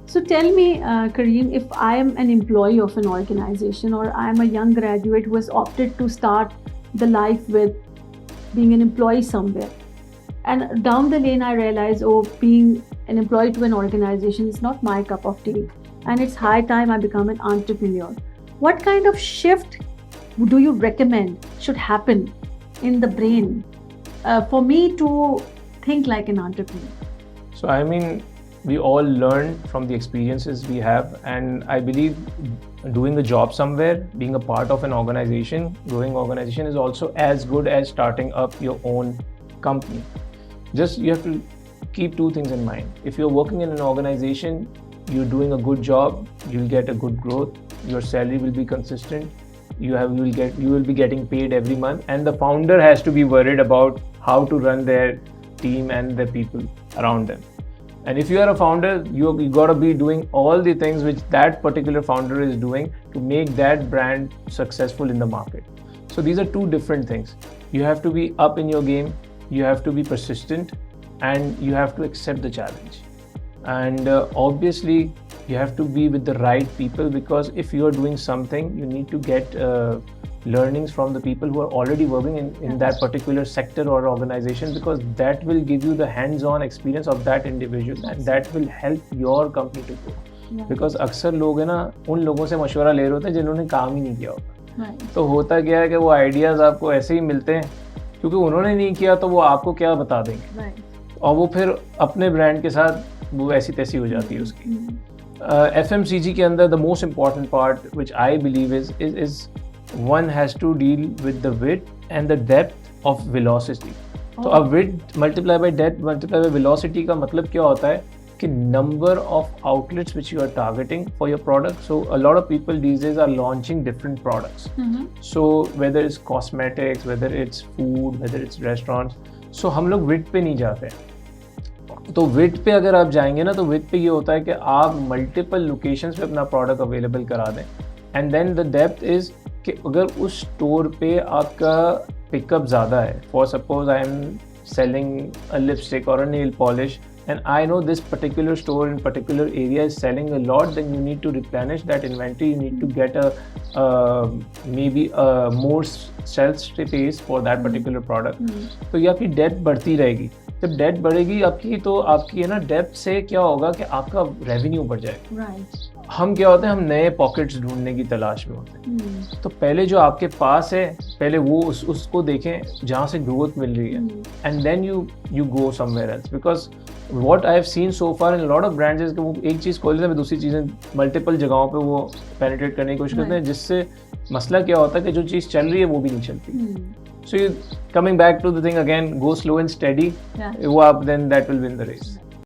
So tell me, Kareem, if I am an employee of an organization or I am a young graduate who has opted to start the life with being an employee somewhere, and down the lane I realize, oh, being an employee to an organization is not my cup of tea, and it's high time I become an entrepreneur. What kind of shift do you recommend should happen in the brain for me to think like an entrepreneur? So I mean, we all learn from the experiences we have, and I believe doing a job somewhere, being a part of an organization, growing organization is also as good as starting up your own company. Just you have to keep two things in mind. If you're working in an organization, you're doing a good job, you'll get a good growth, your salary will be consistent, you will be getting paid every month, and the founder has to be worried about how to run their team and the people around them. And if you are a founder, you got to be doing all the things which that particular founder is doing to make that brand successful in the market. So these are two different things. You have to be up in your game, you have to be persistent, and you have to accept the challenge. And obviously, you have to be with the right people, because if you are doing something, you need to get learnings from the people who are already working in that particular sector or organization, because that will give you the hands-on experience of that individual, and that will help your company to grow. Because अक्सर लोग है ना उन लोगों से मशवरा ले रहे होते हैं जिन्होंने काम ही नहीं किया होता. तो होता क्या है कि वो आइडियाज आपको ऐसे ही मिलते हैं क्योंकि उन्होंने नहीं किया, तो वो आपको क्या बता देंगे, और वो फिर अपने ब्रांड के साथ वो ऐसी तैसी हो जाती है उसकी. FMCG के अंदर the most important part which I believe is one has to deal with the width and the depth of velocity. तो अब width multiply by depth multiply by velocity का मतलब क्या होता है कि number of outlets which you are targeting for your product. So a lot of people these days are launching different products. So whether it's cosmetics, whether it's food, whether it's restaurants, so हम लोग width पे नहीं जाते हैं. तो विड पे अगर आप जाएंगे ना, तो विड पे ये होता है कि आप मल्टीपल लोकेशंस पे अपना प्रोडक्ट अवेलेबल करा दें. And then the depth is कि अगर उस स्टोर पे आपका पिकअप ज़्यादा है, for suppose I am selling a lipstick और a nail polish and I know this particular store in particular area is selling a lot, then you need to replenish that inventory. You need to get maybe a more shelf space for that particular product. तो ये आपकी depth बढ़ती रहेगी. जब depth बढ़ेगी आपकी, तो आपकी है ना डेप्थ से क्या होगा कि आपका रेवेन्यू बढ़ जाएगा. हम क्या होते हैं, हम नए पॉकेट्स ढूंढने की तलाश में होते हैं. तो पहले जो आपके पास है, पहले वो उसको देखें जहाँ से ग्रोथ मिल रही है, and then you go somewhere else. Because what I have seen so far in a lot of brands is कि वो एक चीज़ खोल लेते हैं, दूसरी चीज़ें मल्टीपल जगहों पे वो पेनिट्रेट करने की कोशिश करते हैं, जिससे मसला क्या होता है कि जो चीज़ चल रही है वो भी नहीं चलती. So you coming back to the thing again, go slow and steady. वो आप then that will win the race.